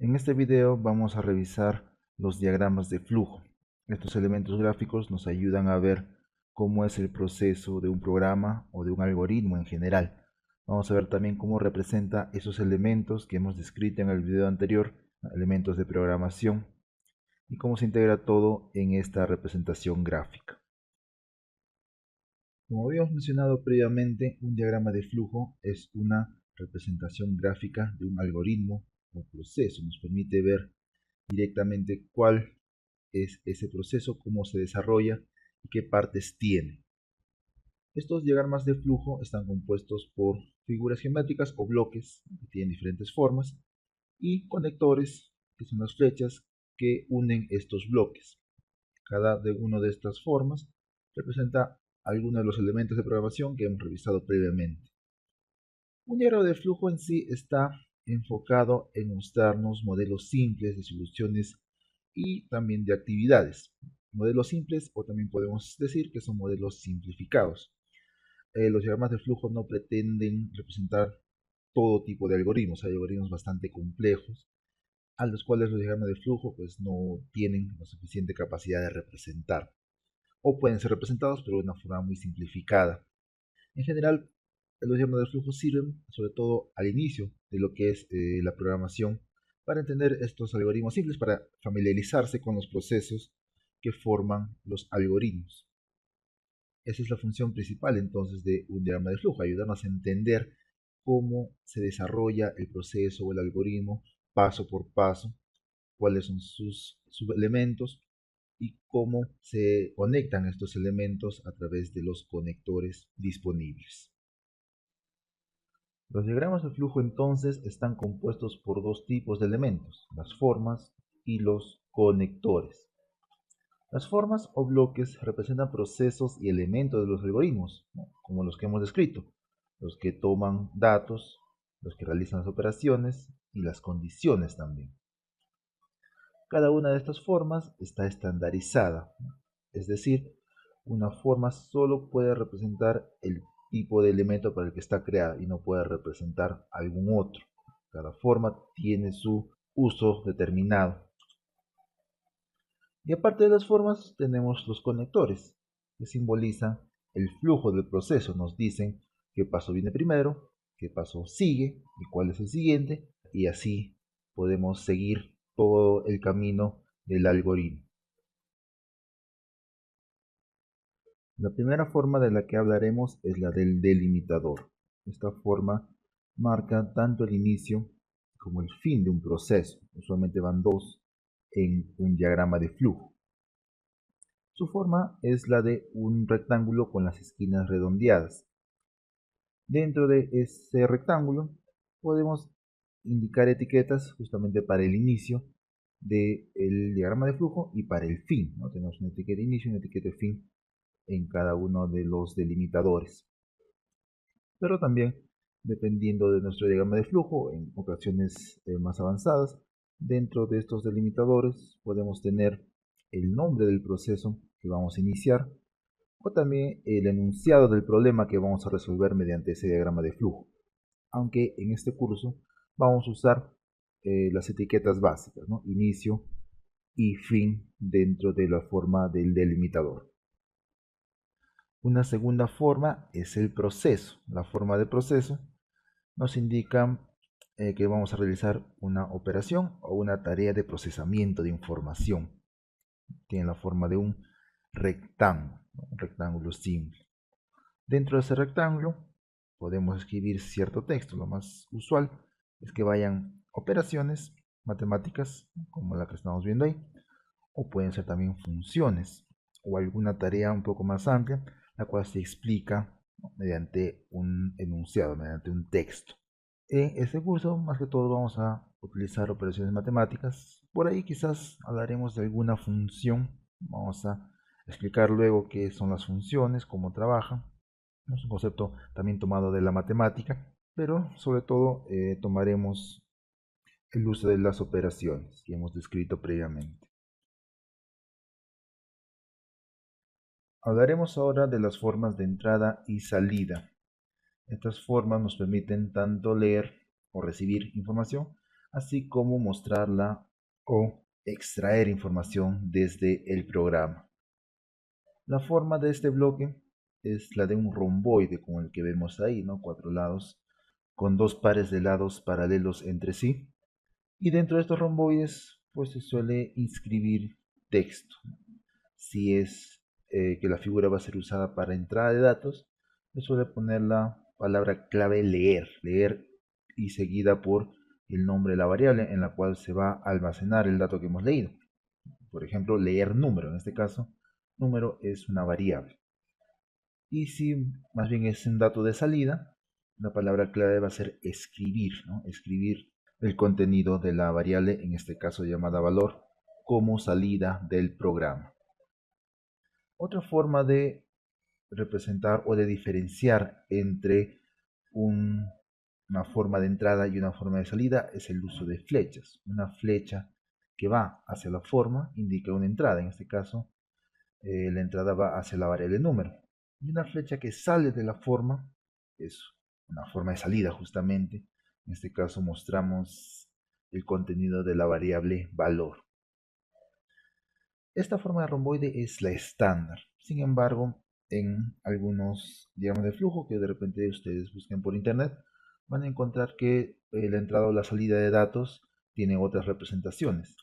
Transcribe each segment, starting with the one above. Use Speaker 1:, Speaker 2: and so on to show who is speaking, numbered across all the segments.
Speaker 1: En este video vamos a revisar los diagramas de flujo. Estos elementos gráficos nos ayudan a ver cómo es el proceso de un programa o de un algoritmo en general. Vamos a ver también cómo representa esos elementos que hemos descrito en el video anterior, elementos de programación, y cómo se integra todo en esta representación gráfica. Como habíamos mencionado previamente, un diagrama de flujo es una representación gráfica de un algoritmo o proceso. Nos permite ver directamente cuál es ese proceso, cómo se desarrolla y qué partes tiene. Estos diagramas de flujo están compuestos por figuras geométricas o bloques que tienen diferentes formas y conectores, que son las flechas que unen estos bloques. Cada una de estas formas representa alguno de los elementos de programación que hemos revisado previamente. Un diagrama de flujo en sí está enfocado en mostrarnos modelos simples de soluciones y también de actividades. Modelos simples, o también podemos decir que son modelos simplificados. Los diagramas de flujo no pretenden representar todo tipo de algoritmos. Hay algoritmos bastante complejos, a los cuales los diagramas de flujo pues, no tienen la suficiente capacidad de representar. O pueden ser representados, pero de una forma muy simplificada. En general, los diagramas de flujo sirven sobre todo al inicio de lo que es la programación, para entender estos algoritmos simples, para familiarizarse con los procesos que forman los algoritmos. Esa es la función principal entonces de un diagrama de flujo, ayudarnos a entender cómo se desarrolla el proceso o el algoritmo paso por paso, cuáles son sus subelementos y cómo se conectan estos elementos a través de los conectores disponibles. Los diagramas de flujo entonces están compuestos por dos tipos de elementos, las formas y los conectores. Las formas o bloques representan procesos y elementos de los algoritmos, ¿no? Como los que hemos descrito, los que toman datos, los que realizan las operaciones y las condiciones también. Cada una de estas formas está estandarizada, ¿no? Es decir, una forma solo puede representar el tipo de elemento para el que está creada y no puede representar algún otro. Cada forma tiene su uso determinado. Y aparte de las formas, tenemos los conectores, que simbolizan el flujo del proceso. Nos dicen qué paso viene primero, qué paso sigue y cuál es el siguiente, y así podemos seguir todo el camino del algoritmo. La primera forma de la que hablaremos es la del delimitador. Esta forma marca tanto el inicio como el fin de un proceso. Usualmente van dos en un diagrama de flujo. Su forma es la de un rectángulo con las esquinas redondeadas. Dentro de ese rectángulo podemos indicar etiquetas justamente para el inicio del diagrama de flujo y para el fin, ¿no? Tenemos una etiqueta de inicio y una etiqueta de fin en cada uno de los delimitadores. Pero también, dependiendo de nuestro diagrama de flujo, en ocasiones más avanzadas, dentro de estos delimitadores podemos tener el nombre del proceso que vamos a iniciar, o también el enunciado del problema que vamos a resolver mediante ese diagrama de flujo. Aunque en este curso vamos a usar las etiquetas básicas, ¿no? Inicio y fin dentro de la forma del delimitador. Una segunda forma es el proceso. La forma de proceso nos indica que vamos a realizar una operación o una tarea de procesamiento de información. Tiene la forma de un rectángulo, ¿no? Un rectángulo simple. Dentro de ese rectángulo podemos escribir cierto texto. Lo más usual es que vayan operaciones matemáticas, como la que estamos viendo ahí, o pueden ser también funciones o alguna tarea un poco más amplia, la cual se explica, ¿no? Mediante un enunciado, mediante un texto. En este curso, más que todo, vamos a utilizar operaciones matemáticas. Por ahí quizás hablaremos de alguna función. Vamos a explicar luego qué son las funciones, cómo trabajan. Es un concepto también tomado de la matemática, pero sobre todo tomaremos el uso de las operaciones que hemos descrito previamente. Hablaremos ahora de las formas de entrada y salida. Estas formas nos permiten tanto leer o recibir información, así como mostrarla o extraer información desde el programa. La forma de este bloque es la de un romboide, como el que vemos ahí, ¿no? 4 lados, con 2 pares de lados paralelos entre sí. Y dentro de estos romboides, pues se suele inscribir texto. Si es que la figura va a ser usada para entrada de datos, se suele poner la palabra clave leer y seguida por el nombre de la variable en la cual se va a almacenar el dato que hemos leído. Por ejemplo, leer número, en este caso, número es una variable. Y si más bien es un dato de salida, la palabra clave va a ser escribir, ¿no? Escribir el contenido de la variable, en este caso llamada valor, como salida del programa. Otra forma de representar o de diferenciar entre una forma de entrada y una forma de salida es el uso de flechas. Una flecha que va hacia la forma indica una entrada, en este caso la entrada va hacia la variable número. Y una flecha que sale de la forma es una forma de salida justamente. En este caso mostramos el contenido de la variable valor. Esta forma de romboide es la estándar. Sin embargo, en algunos diagramas de flujo que de repente ustedes busquen por internet, van a encontrar que la entrada o la salida de datos tiene otras representaciones.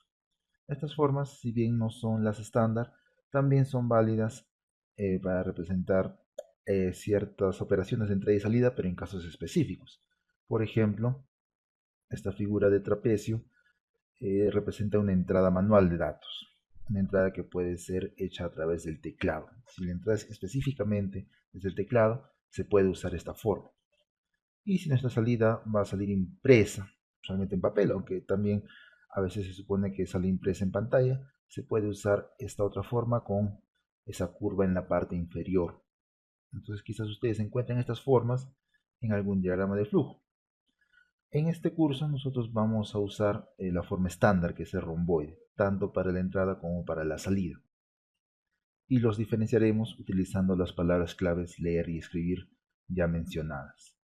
Speaker 1: Estas formas, si bien no son las estándar, también son válidas para representar ciertas operaciones de entrada y salida, pero en casos específicos. Por ejemplo, esta figura de trapecio representa una entrada manual de datos, una entrada que puede ser hecha a través del teclado. Si la entrada es específicamente desde el teclado, se puede usar esta forma. Y si nuestra salida va a salir impresa, solamente en papel, aunque también a veces se supone que sale impresa en pantalla, se puede usar esta otra forma con esa curva en la parte inferior. Entonces quizás ustedes encuentren estas formas en algún diagrama de flujo. En este curso nosotros vamos a usar la forma estándar, que es el romboide, tanto para la entrada como para la salida. Y los diferenciaremos utilizando las palabras claves leer y escribir ya mencionadas.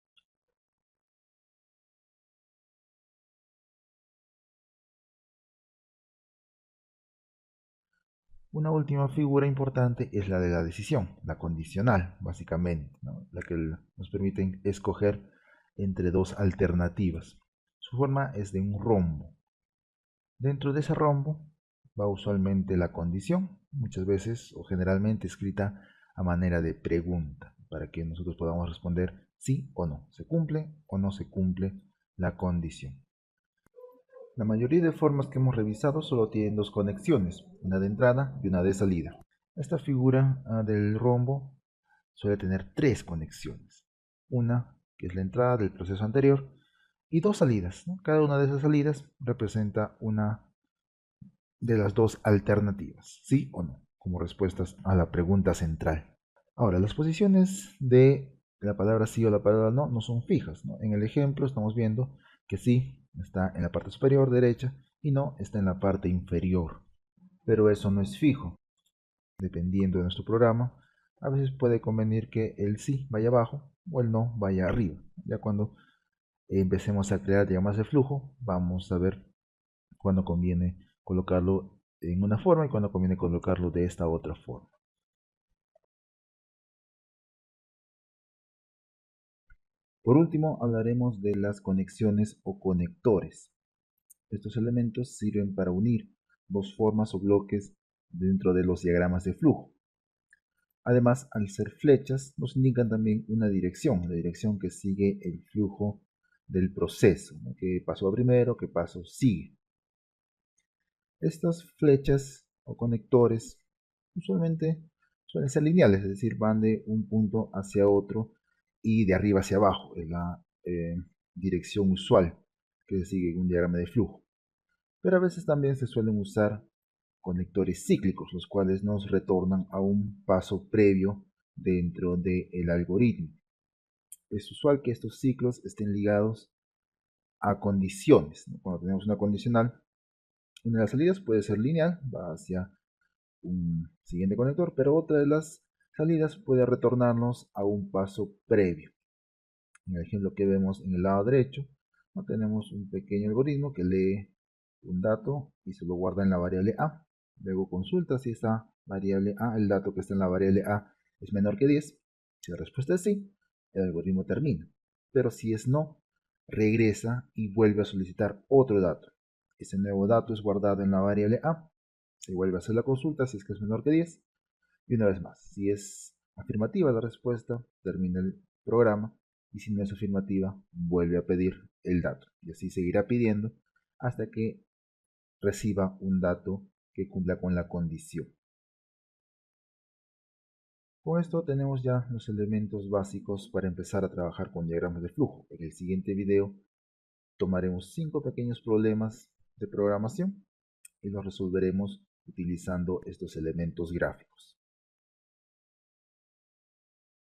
Speaker 1: Una última figura importante es la de la decisión, la condicional, básicamente, ¿no? La que nos permite escoger entre dos alternativas. Su forma es de un rombo. Dentro de ese rombo va usualmente la condición, muchas veces o generalmente escrita a manera de pregunta, para que nosotros podamos responder sí o no, se cumple o no se cumple la condición. La mayoría de formas que hemos revisado solo tienen dos conexiones, una de entrada y una de salida. Esta figura del rombo suele tener tres conexiones. Una que es la entrada del proceso anterior y dos salidas, ¿no? Cada una de esas salidas representa una de las dos alternativas, sí o no, como respuestas a la pregunta central. Ahora, las posiciones de la palabra sí o la palabra no no son fijas, ¿no? En el ejemplo estamos viendo que sí está en la parte superior derecha y no está en la parte inferior. Pero eso no es fijo. Dependiendo de nuestro programa, a veces puede convenir que el sí vaya abajo o el no vaya arriba. Ya cuando empecemos a crear diagramas de flujo, vamos a ver cuándo conviene colocarlo en una forma y cuándo conviene colocarlo de esta otra forma. Por último, hablaremos de las conexiones o conectores. Estos elementos sirven para unir dos formas o bloques dentro de los diagramas de flujo. Además, al ser flechas, nos indican también una dirección, la dirección que sigue el flujo del proceso, ¿no? ¿Qué paso va primero? ¿Qué paso sigue? Estas flechas o conectores usualmente suelen ser lineales, es decir, van de un punto hacia otro y de arriba hacia abajo, es la dirección usual que se sigue en un diagrama de flujo. Pero a veces también se suelen usar conectores cíclicos, los cuales nos retornan a un paso previo dentro del algoritmo. Es usual que estos ciclos estén ligados a condiciones, ¿no? Cuando tenemos una condicional, una de las salidas puede ser lineal, va hacia un siguiente conector, pero otra de las salidas puede retornarnos a un paso previo. En el ejemplo que vemos en el lado derecho, ¿no? Tenemos un pequeño algoritmo que lee un dato y se lo guarda en la variable A. Luego consulta si esa variable A, el dato que está en la variable A, es menor que 10. Si la respuesta es sí, el algoritmo termina. Pero si es no, regresa y vuelve a solicitar otro dato. Ese nuevo dato es guardado en la variable A. Se vuelve a hacer la consulta si es que es menor que 10. Y una vez más, si es afirmativa la respuesta, termina el programa. Y si no es afirmativa, vuelve a pedir el dato. Y así seguirá pidiendo hasta que reciba un dato que cumpla con la condición. Con esto tenemos ya los elementos básicos para empezar a trabajar con diagramas de flujo. En el siguiente video tomaremos 5 pequeños problemas de programación y los resolveremos utilizando estos elementos gráficos.